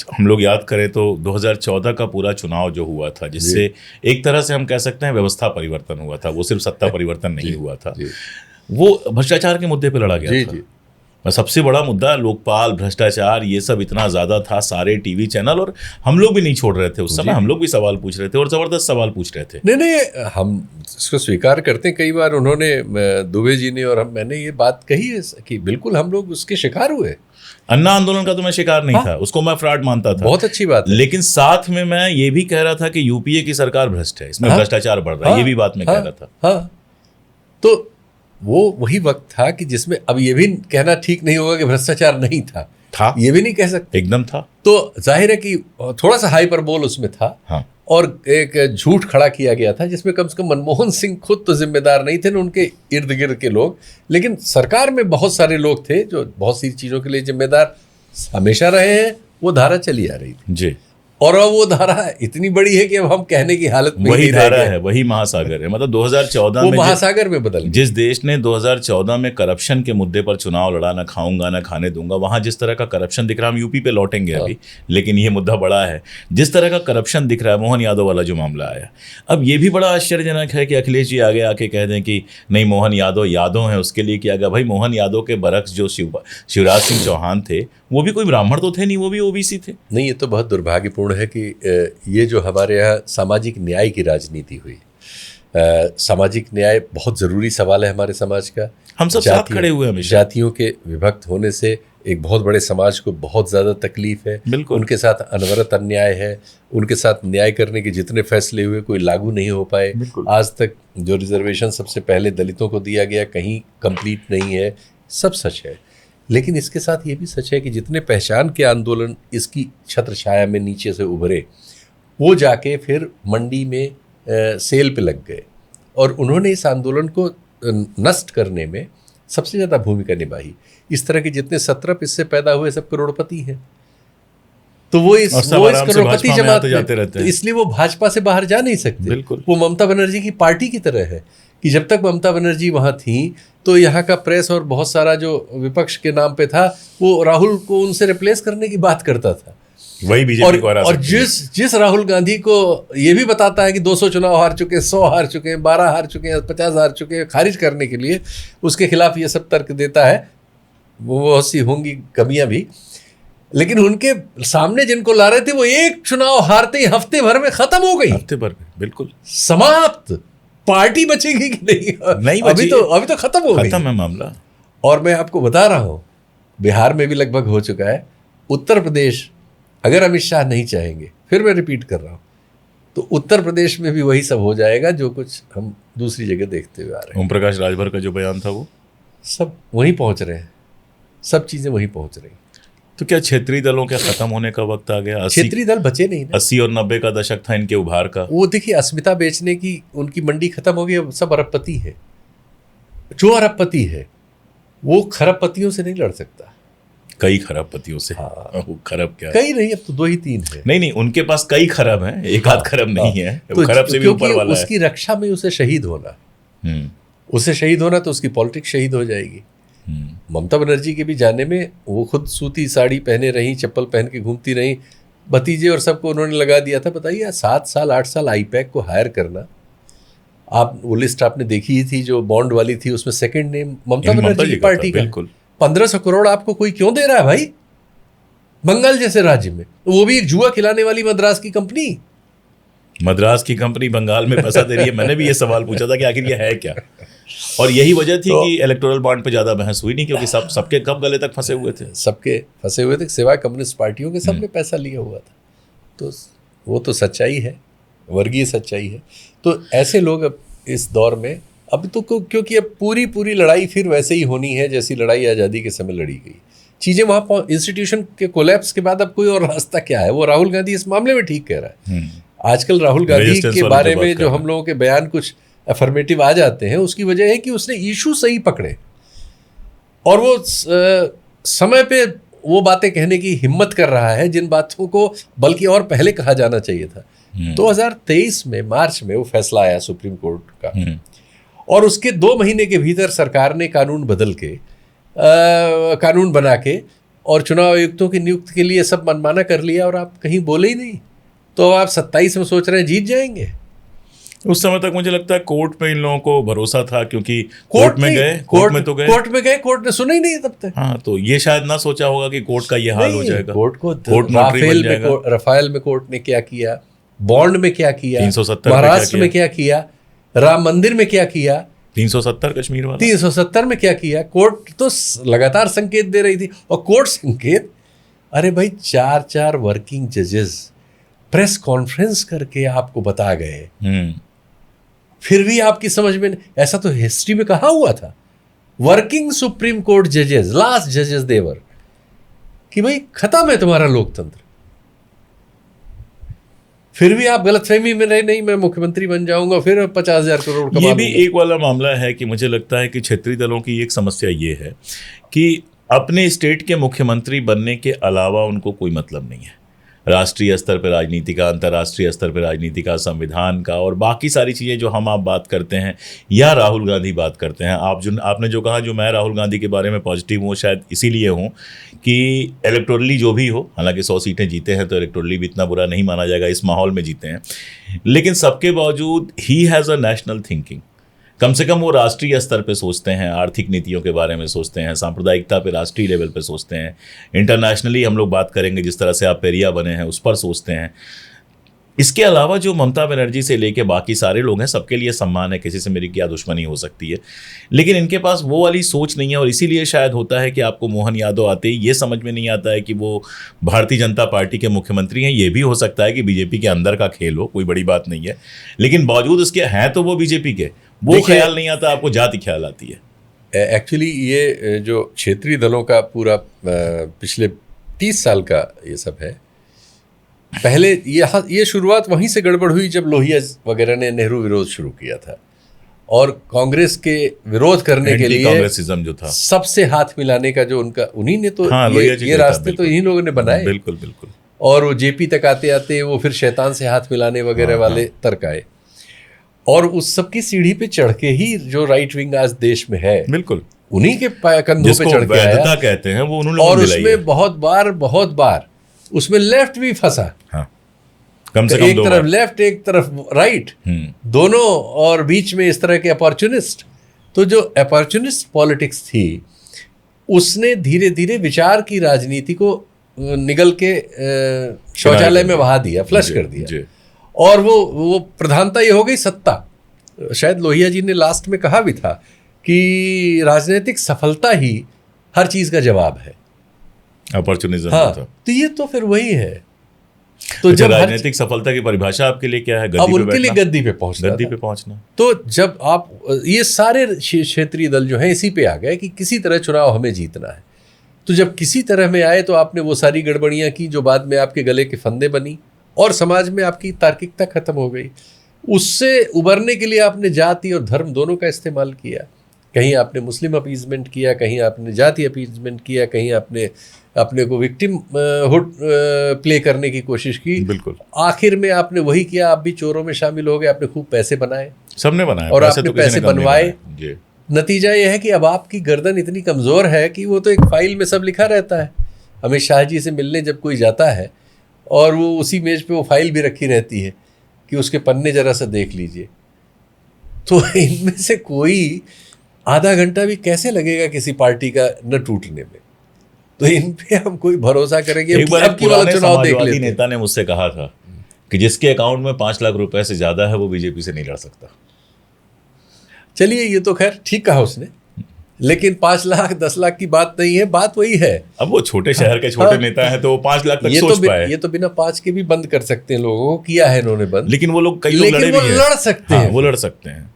हम लोग याद करें तो 2014 का पूरा चुनाव जो हुआ था, जिससे एक तरह से हम कह सकते हैं व्यवस्था परिवर्तन हुआ था, वो सिर्फ सत्ता परिवर्तन नहीं हुआ था, वो भ्रष्टाचार के मुद्दे पे लड़ा गया था। सबसे बड़ा मुद्दा लोकपाल, भ्रष्टाचार, ये सब इतना ज़्यादा था, सारे टीवी चैनल, और हम लोग भी नहीं छोड़ रहे थे उस समय, हम लोग भी सवाल पूछ रहे थे और ज़बरदस्त सवाल पूछ रहे थे। नहीं, हम इसको स्वीकार करते हैं। कई बार उन्होंने, दुबे जी ने और मैंने ये बात कही है कि बिल्कुल हम लोग उसके शिकार हुए। अन्ना आंदोलन का तो मैं शिकार नहीं था, उसको मैं फ्रॉड मानता था, बहुत अच्छी बात है। लेकिन साथ में मैं ये भी कह रहा था कि यूपीए की सरकार भ्रष्ट है, इसमें भ्रष्टाचार बढ़ रहा है, ये भी बात मैं कह रहा था। तो वो वही वक्त था कि जिसमें अब ये भी कहना ठीक नहीं होगा कि भ्रष्टाचार नहीं था, ये भी नहीं कह सकते, एकदम था। तो जाहिर है कि थोड़ा सा हाइपरबोल उसमें था। और एक झूठ खड़ा किया गया था जिसमें कम से कम मनमोहन सिंह खुद तो जिम्मेदार नहीं थे ना, उनके इर्द गिर्द के लोग, लेकिन सरकार में बहुत सारे लोग थे जो बहुत सी चीज़ों के लिए जिम्मेदार हमेशा रहे हैं। वो धारा चली आ रही थी जी, और अब वो धारा इतनी बड़ी है कि अब हम कहने की हालत में वही धारा है, वही महासागर है। मतलब 2014 में महासागर में बदल, जिस देश ने 2014 में करप्शन के मुद्दे पर चुनाव लड़ा, ना खाऊंगा ना खाने दूंगा, वहां जिस तरह का करप्शन दिख रहा है, हम यूपी पे लौटेंगे अभी, लेकिन ये मुद्दा बड़ा है। जिस तरह का करप्शन दिख रहा है, मोहन यादव वाला जो मामला आया, अब ये भी बड़ा आश्चर्यजनक है कि अखिलेश जी आगे आके कह दें कि नहीं, मोहन यादव है, उसके लिए किया गया। भाई, मोहन यादव के बरक्स जो शिवराज सिंह चौहान थे, वो भी कोई ब्राह्मण तो थे नहीं, वो भी ओबीसी थे। नहीं, ये तो बहुत दुर्भाग्यपूर्ण है कि ये जो हमारे यहाँ सामाजिक न्याय की राजनीति हुई, सामाजिक न्याय बहुत ज़रूरी सवाल है हमारे समाज का। हम सब साथ खड़े हुए हैं। जातियों के विभक्त होने से एक बहुत बड़े समाज को बहुत ज़्यादा तकलीफ है। उनके साथ अनवरत अन्याय है, उनके साथ न्याय करने के जितने फैसले हुए कोई लागू नहीं हो पाए। आज तक जो रिजर्वेशन सबसे पहले दलितों को दिया गया कहीं कंप्लीट नहीं है, सब सच है। लेकिन इसके साथ ये भी सच है कि जितने पहचान के आंदोलन इसकी छत्र छाया में नीचे से उभरे, वो जाके फिर मंडी में सेल पे लग गए और उन्होंने इस आंदोलन को नष्ट करने में सबसे ज़्यादा भूमिका निभाई। इस तरह के जितने सत्रप इससे पैदा हुए सब करोड़पति हैं, तो वो इस करोड़पति जमात जाते रहते हैं, इसलिए वो भाजपा से बाहर जा नहीं सकते। वो ममता बनर्जी की पार्टी की तरह है कि जब तक ममता बनर्जी वहाँ थी तो यहाँ का प्रेस और बहुत सारा जो विपक्ष के नाम पे था वो राहुल को उनसे रिप्लेस करने की बात करता था। वही बीजेपी को और जिस राहुल गांधी को ये भी बताता है कि 200 चुनाव हार चुके, 100 हार चुके, 12 हार चुके, 50 हार चुके, खारिज करने के लिए उसके खिलाफ ये सब तर्क देता है, वो बहुत सी होंगी कमियां भी, लेकिन उनके सामने जिनको ला रहे थे वो एक चुनाव हारते ही हफ्ते भर में खत्म हो गई। हफ्ते भर में बिल्कुल समाप्त। पार्टी बचेगी कि नहीं अभी तो खत्म हो गई, खत्म है मामला। और मैं आपको बता रहा हूँ बिहार में भी लगभग हो चुका है। उत्तर प्रदेश, अगर अमित शाह नहीं चाहेंगे, फिर मैं रिपीट कर रहा हूँ, तो उत्तर प्रदेश में भी वही सब हो जाएगा जो कुछ हम दूसरी जगह देखते हुए आ रहे हैं। ओम प्रकाश राजभर का जो बयान था वो सब वहीं पहुँच रहे हैं, सब चीज़ें वहीं पहुँच रही हैं। तो क्या क्षेत्रीय दलों के खत्म होने का वक्त आ गया? क्षेत्रीय दल बचे नहीं ना। 80 और 90 का दशक था इनके उभार का। वो देखिए, अस्मिता बेचने की उनकी मंडी खत्म हो गई, सब अरबपति है। जो अरबपति है वो खरबपतियों से नहीं लड़ सकता। कई खरबपतियों से। हाँ, वो खरब क्या, कई नहीं, अब तो 2 ही 3 है। नहीं, उनके पास कई खरब हैं, एक आध खरब नहीं है, वो खरब से भी ऊपर वाला है। उसकी रक्षा में उसे शहीद होना, उसे शहीद होना तो उसकी पॉलिटिक्स शहीद हो जाएगी। ममता बनर्जी के भी जाने में वो खुद सूती साड़ी पहने रही, चप्पल पहन के घूमती रही, भतीजे और सबको उन्होंने लगा दिया था। बताइए, 7 साल 8 साल आईपैक को हायर करना। आप वो लिस्ट आपने देखी ही थी जो बॉन्ड वाली थी, उसमें सेकंड नेम ममता बनर्जी की पार्टी का। बिल्कुल। 1500 करोड़ आपको कोई क्यों दे रहा है भाई, बंगाल जैसे राज्य में, वो भी एक जुआ खिलाने वाली मद्रास की कंपनी। मद्रास की कंपनी बंगाल में पैसा दे रही है। मैंने भी ये सवाल पूछा था कि आखिर ये है क्या, और यही वजह थी कि इलेक्टोरल बॉन्ड पे ज्यादा बहस हुई नहीं, क्योंकि सबके कब गले तक फंसे हुए थे, सबके फंसे हुए थे, सिवाय कम्युनिस्ट पार्टियों के सबने पैसा लिया हुआ था। तो वो तो सच्चाई है, वर्गीय सच्चाई है। तो ऐसे लोग अब इस दौर में अब तो क्योंकि अब पूरी लड़ाई फिर वैसे ही होनी है जैसी लड़ाई आज़ादी के समय लड़ी गई। चीज़ें वहाँ इंस्टीट्यूशन के कोलैप्स के बाद अब कोई और रास्ता क्या है, वो राहुल गांधी इस मामले में ठीक कह रहा है। आजकल राहुल गांधी के बारे में जो हम लोगों के बयान कुछ अफर्मेटिव आ जाते हैं, उसकी वजह है कि उसने इशू सही पकड़े और वो समय पे वो बातें कहने की हिम्मत कर रहा है जिन बातों को बल्कि और पहले कहा जाना चाहिए था। 2023 में मार्च में वो फैसला आया सुप्रीम कोर्ट का, और उसके 2 महीने के भीतर सरकार ने कानून बदल के कानून बना के और चुनाव आयुक्तों की नियुक्ति के लिए सब मनमाना कर लिया और आप कहीं बोले ही नहीं, तो आप 27 में सोच रहे हैं जीत जाएंगे। उस समय तक मुझे लगता है कोर्ट में इन लोगों को भरोसा था, क्योंकि कोर्ट में गए, कोर्ट में गए, कोर्ट ने सुना ही नहीं तब तक। हाँ, तो ये शायद ना सोचा होगा कि कोर्ट का ये हाल हो जाएगा। कोर्ट राफेल में कोर्ट ने क्या किया, बॉन्ड में क्या किया, 370 महाराष्ट्र में क्या किया, राम मंदिर में क्या किया, 370 कश्मीर वाला, 370 में क्या किया। कोर्ट तो लगातार संकेत दे रही थी, और कोर्ट संकेत, अरे भाई 4 वर्किंग जजेस प्रेस कॉन्फ्रेंस करके आपको बता गए, फिर भी आपकी समझ में नहीं। ऐसा तो हिस्ट्री में कहा हुआ था, वर्किंग सुप्रीम कोर्ट जजेस, लास्ट जजेस देवर, कि भाई खत्म है तुम्हारा लोकतंत्र। फिर भी आप गलतफहमी में रहे, नहीं मैं मुख्यमंत्री बन जाऊंगा, फिर 50,000 करोड़ कमा ये भी एक वाला मामला है कि मुझे लगता है कि क्षेत्रीय दलों की एक समस्या ये है कि अपने स्टेट के मुख्यमंत्री बनने के अलावा उनको कोई मतलब नहीं है राष्ट्रीय स्तर पर राजनीति का, अंतर्राष्ट्रीय स्तर पर राजनीति का, संविधान का, और बाकी सारी चीज़ें जो आप बात करते हैं या राहुल गांधी बात करते हैं। आपने जो कहा, जो मैं राहुल गांधी के बारे में पॉजिटिव हूँ, शायद इसीलिए हूँ कि इलेक्टोरली जो भी हो, हालांकि 100 सीटें जीते हैं तो इलेक्टोरली भी इतना बुरा नहीं माना जाएगा, इस माहौल में जीते हैं, लेकिन सबके बावजूद ही हैज़ अ नेशनल थिंकिंग। कम से कम वो राष्ट्रीय स्तर पे सोचते हैं, आर्थिक नीतियों के बारे में सोचते हैं, सांप्रदायिकता पे राष्ट्रीय लेवल पे सोचते हैं, इंटरनेशनली हम लोग बात करेंगे जिस तरह से आप पेरिया बने हैं उस पर सोचते हैं। इसके अलावा जो ममता बनर्जी से लेके बाकी सारे लोग हैं, सबके लिए सम्मान है, किसी से मेरी क्या दुश्मनी हो सकती है, लेकिन इनके पास वो वाली सोच नहीं है। और इसीलिए शायद होता है कि आपको मोहन यादव आते ही ये समझ में नहीं आता है कि वो भारतीय जनता पार्टी के मुख्यमंत्री हैं। ये भी हो सकता है कि बीजेपी के अंदर का खेल हो, कोई बड़ी बात नहीं है, लेकिन बावजूद उसके हैं तो वो बीजेपी के, वो ख्याल नहीं आता, आपको जाति ख्याल आती है। एक्चुअली ये जो क्षेत्रीय दलों का पूरा पिछले 30 साल का ये सब है, पहले ये शुरुआत वहीं से गड़बड़ हुई जब लोहिया वगैरह ने नेहरू विरोध शुरू किया था, और कांग्रेस के विरोध करने के लिए कांग्रेसिज्म जो था, सबसे हाथ मिलाने का जो उनका, उन्हीं ने तो ये रास्ते तो इन्हीं लोगों ने बनाए। बिल्कुल बिल्कुल। और वो जेपी तक आते आते वो फिर शैतान से हाथ मिलाने वगैरह वाले तर्क आए, और उस सब की सीढ़ी पे चढ़ के ही जो राइट विंग आज देश में है, बिल्कुल उन्हीं के कंधों पे चढ़ के आया, कहते हैं वो, उन्होंने, और उसमें बहुत बार उसमें लेफ्ट भी फंसा। हाँ, कम से कम एक तरफ लेफ्ट, एक तरफ राइट, दोनों, और बीच में इस तरह के अपॉर्चुनिस्ट। तो जो अपॉर्चुनिस्ट पॉलिटिक्स थी, उसने धीरे धीरे विचार की राजनीति को निगल के शौचालय में बहा दिया, फ्लश कर दिया, और वो प्रधानता ये हो गई सत्ता। शायद लोहिया जी ने लास्ट में कहा भी था कि राजनीतिक सफलता ही हर चीज का जवाब है, अपॉर्चुनिज्म। हाँ, तो ये तो फिर वही है। तो जब राजनीतिक सफलता की परिभाषा आपके लिए क्या है? अब उनके लिए गद्दी पे पहुंचना। तो जब आप, ये सारे क्षेत्रीय दल जो हैं इसी पे आ गए कि किसी तरह चुनाव हमें जीतना है। तो जब किसी तरह में आए तो आपने वो सारी गड़बड़ियां की जो बाद में आपके गले के फंदे बनी, और समाज में आपकी तार्किकता खत्म हो गई। उससे उबरने के लिए आपने जाति और धर्म दोनों का इस्तेमाल किया। कहीं आपने मुस्लिम अपीजमेंट किया, कहीं आपने जाति अपीजमेंट किया, कहीं आपने अपने को विक्टिम हुड प्ले करने की कोशिश की। बिल्कुल। आखिर में आपने वही किया, आप भी चोरों में शामिल हो गए, आपने खूब पैसे बनाए, सबने बनाए, और आपने पैसे बनवाए। नतीजा यह है कि अब आपकी गर्दन इतनी कमज़ोर है कि वो तो एक फाइल में सब लिखा रहता है। अमित शाह जी से मिलने जब कोई जाता है, और वो उसी मेज पे वो फाइल भी रखी रहती है कि उसके पन्ने जरा सा देख लीजिए। तो इनमें से कोई आधा घंटा भी कैसे लगेगा किसी पार्टी का न टूटने में? तो इन पे हम कोई भरोसा करेंगे? एक बार पुराने समाजवादी नेता ने मुझसे कहा था कि जिसके अकाउंट में 5 लाख रुपए से ज्यादा है वो बीजेपी से नहीं लड़ सकता। चलिए, ये तो खैर ठीक कहा उसने, लेकिन 5 लाख 10 लाख की बात नहीं है, बात वही है। अब वो छोटे शहर के छोटे नेता हैं तो वो 5 लाख तक सोच पाए। ये तो बिना 5 के भी बंद कर सकते हैं, लोगों को किया है इन्होंने बंद। लेकिन वो लोग, कई लोग लड़े भी हैं। लड़ सकते हैं, वो लड़ सकते हैं,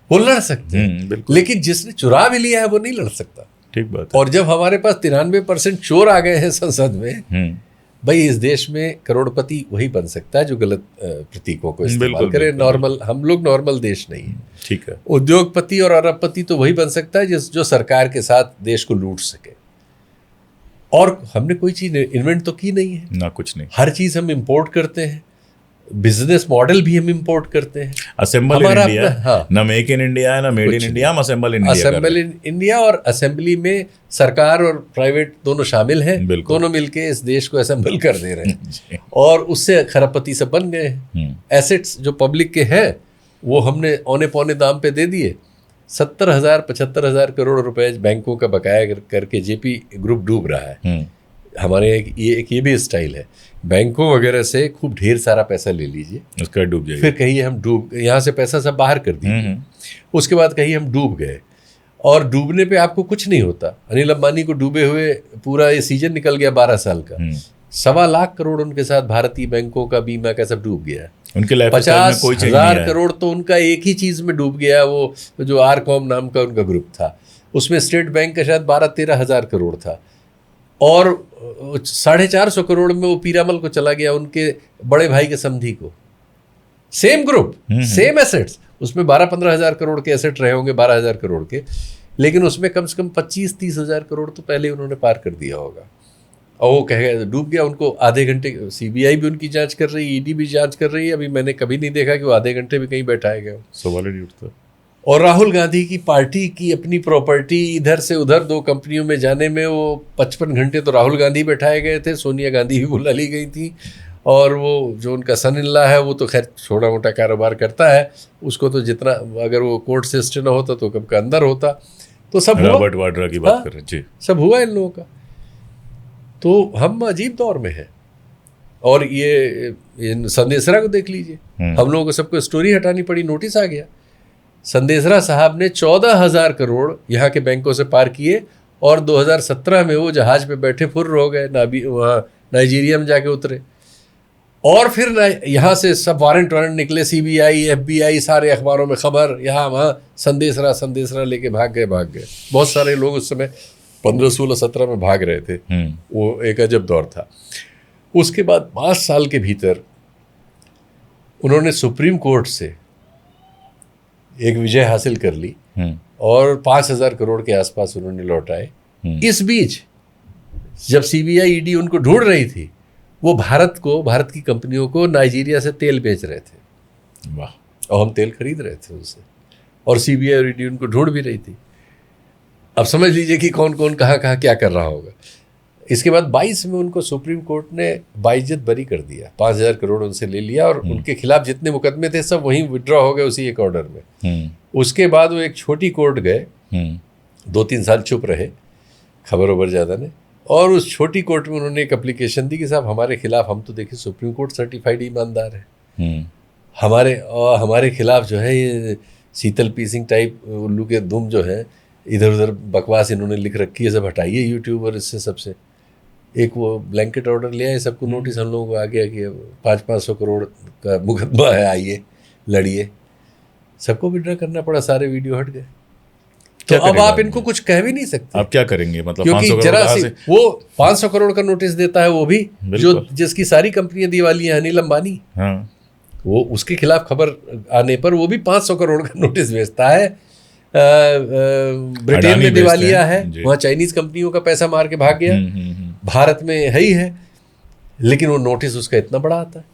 वो लड़ सकते हैं, लेकिन जिसने चुरा भी लिया है वो नहीं लड़ सकता। ठीक बात है। और जब हमारे पास 93% चोर आ गए हैं संसद में, भाई इस देश में करोड़पति वही बन सकता है जो गलत प्रतीकों को इस्तेमाल करे। नॉर्मल, हम लोग नॉर्मल देश नहीं है। ठीक है। उद्योगपति और अरबपति तो वही बन सकता है जो सरकार के साथ देश को लूट सके। और हमने कोई चीज इन्वेंट तो की नहीं है ना, कुछ नहीं। हर चीज हम इंपोर्ट करते हैं, बिजनेस मॉडल भी हम इंपोर्ट करते हैं। असेंबल इन हमारा इंडिया, अपना- हाँ। ना मेक इन इंडिया है ना मेड इन इंडिया, हम असेंबल इन इंडिया कर असेंबल इन इंडिया, और असेंबली में सरकार और प्राइवेट दोनों शामिल हैं, बिल्कुल। दोनों मिलके इस देश को असेंबल कर दे रहे हैं जी। और उससे खरबपति सब बन गए हैं। एसेट्स जो पब्लिक के हैं वो हमने औने पौने दाम पे दे दिए। 70,000 75,000 करोड़ रुपए बैंकों का बकाया करके जेपी ग्रुप डूब रहा है। हमारे ये भी स्टाइल है, बैंकों वगैरह से खूब ढेर सारा पैसा ले लीजिए, उसका डूब जाएगा, फिर कहीं हम डूब, यहाँ से पैसा सब बाहर कर दीजिए, उसके बाद कहीं हम डूब गए, और डूबने पे आपको कुछ नहीं होता। अनिल अंबानी को डूबे हुए पूरा ये सीजन निकल गया 12 साल का, 1.25 लाख करोड़ उनके साथ भारतीय बैंकों का बीमा का सब डूब गया। उनके लाइफस्टाइल में कोई चेंज नहीं आया। 50,000 करोड़ तो उनका एक ही चीज में डूब गया, वो जो आरकॉम नाम का उनका ग्रुप था, उसमें स्टेट बैंक का शायद 12-13 हजार करोड़ था, और 450 करोड़ में वो पीरामल को चला गया, उनके बड़े भाई के समधी को। सेम ग्रुप, सेम एसेट्स, उसमें 12-15 हजार करोड़ के एसेट रहे होंगे, 12,000 करोड़ के, लेकिन उसमें कम से कम 25-30 हजार करोड़ तो पहले उन्होंने पार कर दिया होगा, और वो कह डूब गया। उनको आधे घंटे, सीबीआई भी उनकी जांच कर रही है, ईडी भी जांच कर रही है, अभी मैंने कभी नहीं देखा कि वो आधे घंटे भी कहीं बैठाया गया, सवाल ही नहीं उठता। और राहुल गांधी की पार्टी की अपनी प्रॉपर्टी इधर से उधर 2 कंपनियों में जाने में वो 55 घंटे तो राहुल गांधी बैठाए गए थे, सोनिया गांधी भी बुला ली गई थी, और वो जो उनका सन इन लॉ है वो तो खैर छोटा मोटा कारोबार करता है, उसको तो जितना, अगर वो कोर्ट से स्टे न होता तो कब का अंदर होता। तो सब रॉबर्ट वाड्रा की बात हाँ, कर रहे हैं जी, सब हुआ इन लोगों का। तो हम अजीब दौर में हैं। और ये संदेशरा को देख लीजिए, हम लोगों को सबको स्टोरी हटानी पड़ी, नोटिस आ गया। संदेशरा साहब ने 14,000 करोड़ यहाँ के बैंकों से पार किए, और 2017 में वो जहाज पे बैठे फुर्र हो गए, वहाँ नाइजीरिया में जाके उतरे, और फिर यहाँ से सब वारंट निकले, सीबीआई FBI सारे अखबारों में खबर, यहाँ वहाँ संदेशरा लेके भाग गए। बहुत सारे लोग उस समय 15, 16, 17 में भाग रहे थे। वो एक अजब दौर था। उसके बाद 5 साल के भीतर उन्होंने सुप्रीम कोर्ट से एक विजय हासिल कर ली, और 5,000 करोड़ के आसपास उन्होंने लौटाए। इस बीच जब सीबीआई ईडी उनको ढूंढ रही थी, वो भारत की कंपनियों को नाइजीरिया से तेल बेच रहे थे। वाह। और हम तेल खरीद रहे थे उनसे, और सीबीआई और ईडी उनको ढूंढ भी रही थी। अब समझ लीजिए कि कौन कौन कहाँ कहाँ क्या कर रहा होगा। इसके बाद 22 में उनको सुप्रीम कोर्ट ने बाइज्जत बरी कर दिया, 5,000 करोड़ उनसे ले लिया, और उनके खिलाफ जितने मुकदमे थे सब वहीं विड्रॉ हो गए उसी एक ऑर्डर में। उसके बाद वो एक छोटी कोर्ट गए, 2-3 साल चुप रहे, खबर ओबर ज़्यादा ने, और उस छोटी कोर्ट में उन्होंने एक एप्लीकेशन दी कि साहब हमारे खिलाफ, हम तो देखिए सुप्रीम कोर्ट सर्टिफाइड ईमानदार है, हमारे खिलाफ जो है ये शीतल पीसिंग टाइप उल्लू के दुम जो है, इधर उधर बकवास इन्होंने लिख रखी है, सब हटाइए यूट्यूब और इससे सबसे। एक वो ब्लैंकेट ऑर्डर ले आए, सबको नोटिस हम लोगों को आ गया कि 500-500 करोड़ का मुकदमा है, आइए लड़िए। सबको विड्रॉ करना पड़ा, सारे वीडियो हट गए। तो अब आप इनको कुछ कह भी नहीं सकते। आप क्या करेंगे, मतलब क्योंकि 500 जरा करोड़ सी वो 500 करोड़ का नोटिस देता है, वो भी जो जिसकी सारी कंपनियां दिवाली है, अनिल अंबानी, वो उसके खिलाफ खबर आने पर वो भी 500 करोड़ का नोटिस भेजता है। ब्रिटेन में दिवालिया है, वहाँ चाइनीज कंपनियों का पैसा मार के भाग गया, भारत में है ही है, लेकिन वो नोटिस उसका इतना बड़ा आता है।